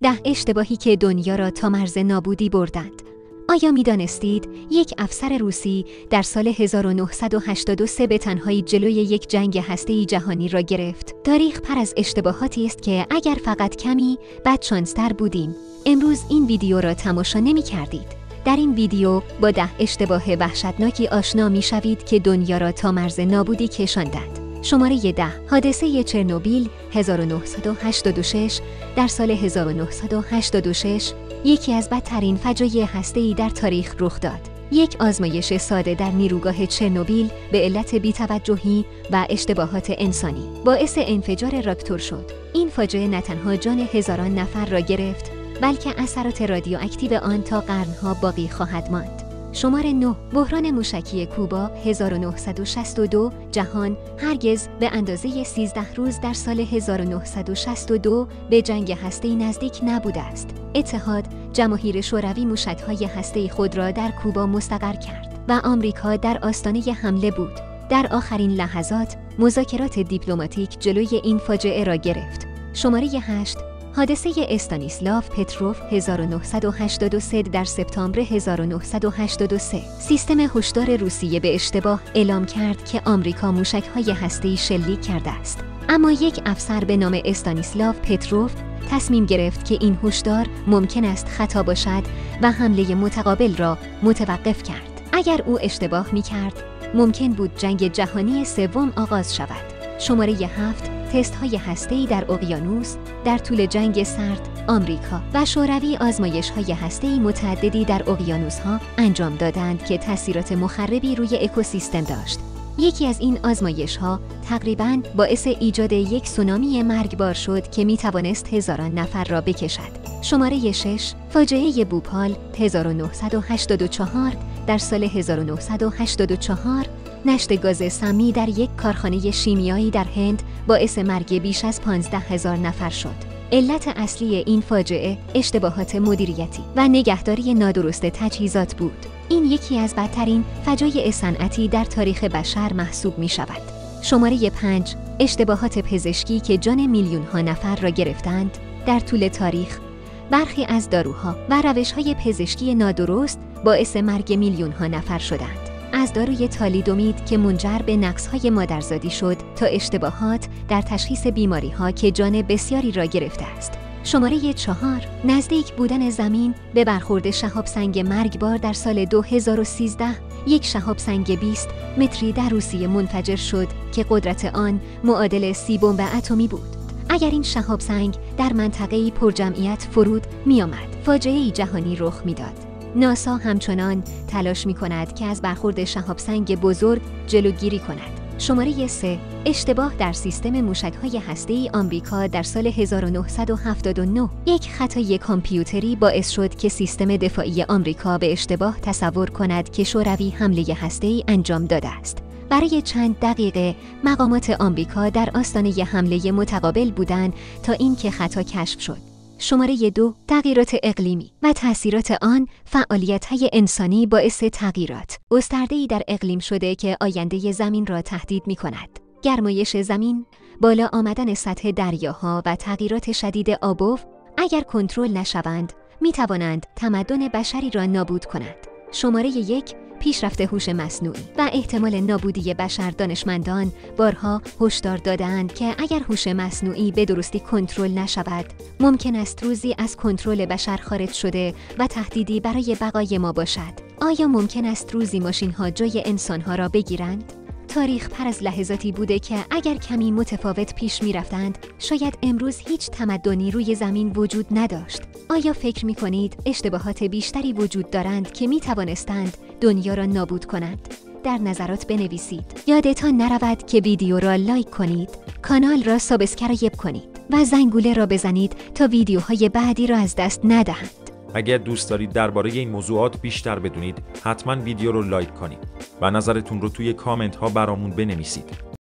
10 اشتباهی که دنیا را تا مرز نابودی بردند. آیا می‌دانستید یک افسر روسی در سال 1983 به تنهایی جلوی یک جنگ هسته‌ای جهانی را گرفت؟ تاریخ پر از اشتباهاتی است که اگر فقط کمی بدشانس‌تر بودیم، امروز این ویدیو را تماشا نمی‌کردید. در این ویدیو با 10 اشتباه وحشتناکی آشنا می‌شوید که دنیا را تا مرز نابودی کشاندند. شماره 10. حادثه چرنوبیل 1986. در سال 1986 یکی از بدترین فجایع هسته‌ای در تاریخ رخ داد. یک آزمایش ساده در نیروگاه چرنوبیل به علت بی‌توجهی و اشتباهات انسانی باعث انفجار راکتور شد. این فاجعه نه تنها جان هزاران نفر را گرفت، بلکه اثرات رادیواکتیو آن تا قرنها باقی خواهد ماند. شماره 9. بحران موشکی کوبا 1962. جهان هرگز به اندازه 13 روز در سال 1962 به جنگ هسته‌ای نزدیک نبوده است. اتحاد جماهیر شوروی موشک‌های هسته‌ای خود را در کوبا مستقر کرد و آمریکا در آستانه حمله بود. در آخرین لحظات مذاکرات دیپلماتیک جلوی این فاجعه را گرفت. شماره 8. حادثه استانیسلاف پتروف 1983. در سپتامبر 1983 سیستم هشدار روسیه به اشتباه اعلام کرد که آمریکا موشک‌های هسته‌ای شلیک کرده است. اما یک افسر به نام استانیسلاف پتروف تصمیم گرفت که این هشدار ممکن است خطا باشد و حمله متقابل را متوقف کرد. اگر او اشتباه می‌کرد، ممکن بود جنگ جهانی سوم آغاز شود. شماره 7. تست‌های هسته‌ای در اقیانوس. در طول جنگ سرد، آمریکا و شوروی آزمایش‌های هسته‌ای متعددی در اقیانوس‌ها انجام دادند که تأثیرات مخربی روی اکوسیستم داشت. یکی از این آزمایش‌ها تقریباً باعث ایجاد یک سونامی مرگبار شد که می‌توانست هزاران نفر را بکشد. شماره 6. فاجعه بوپال 1984. در سال 1984 نشت گاز سمی در یک کارخانه شیمیایی در هند باعث مرگ بیش از 15,000 نفر شد. علت اصلی این فاجعه اشتباهات مدیریتی و نگهداری نادرست تجهیزات بود. این یکی از بدترین فجایع صنعتی در تاریخ بشر محسوب می شود. شماره 5. اشتباهات پزشکی که جان میلیون‌ها نفر را گرفتند. در طول تاریخ برخی از داروها و روش‌های پزشکی نادرست باعث مرگ میلیون‌ها نفر شدند. از داروی تالیدومید که منجر به نقص‌های مادرزادی شد تا اشتباهات در تشخیص بیماری‌ها که جان بسیاری را گرفته است. شماره 4. نزدیک بودن زمین به برخورد شهاب‌سنگ مرگبار در سال 2013. یک شهاب‌سنگ 20 متری در روسیه منفجر شد که قدرت آن معادل 30 بمب اتمی بود. اگر این شهاب‌سنگ در منطقه‌ای پرجمعیت فرود می‌آمد، فاجعه‌ای جهانی رخ می‌داد. ناسا همچنان تلاش می‌کند که از برخورد شهاب‌سنگ بزرگ جلوگیری کند. شماره 3. اشتباه در سیستم موشک‌های هسته‌ای آمریکا در سال 1979. یک خطای کامپیوتری باعث شد که سیستم دفاعی آمریکا به اشتباه تصور کند که شوروی حمله هسته‌ای انجام داده است. برای چند دقیقه مقامات آمریکا در آستانه حمله متقابل بودند تا اینکه خطا کشف شد. شماره 2. تغییرات اقلیمی و تأثیرات آن. فعالیت‌های انسانی باعث تغییرات گسترده‌ای در اقلیم شده که آینده زمین را تهدید می‌کند. گرمایش زمین، بالا آمدن سطح دریاها و تغییرات شدید آب اگر کنترل نشوند، می‌توانند تمدن بشری را نابود کنند. شماره 1. پیشرفت هوش مصنوعی و احتمال نابودی بشر. دانشمندان بارها هشدار دادند که اگر هوش مصنوعی به درستی کنترل نشود، ممکن است روزی از کنترل بشر خارج شده و تهدیدی برای بقای ما باشد. آیا ممکن است روزی ماشین‌ها جای انسان‌ها را بگیرند؟ تاریخ پر از لحظاتی بوده که اگر کمی متفاوت پیش می‌رفتند، شاید امروز هیچ تمدنی روی زمین وجود نداشت. آیا فکر می‌کنید اشتباهات بیشتری وجود دارند که می‌توانستند دنیا را نابود کنند؟ در نظرات بنویسید. یادتان نرود که ویدیو را لایک کنید، کانال را سابسکرایب کنید و زنگوله را بزنید تا ویدیوهای بعدی را از دست ندهند. اگر دوست دارید درباره این موضوعات بیشتر بدونید، حتما ویدیو رو لایک کنید و نظرتون رو توی کامنت ها برامون بنویسید.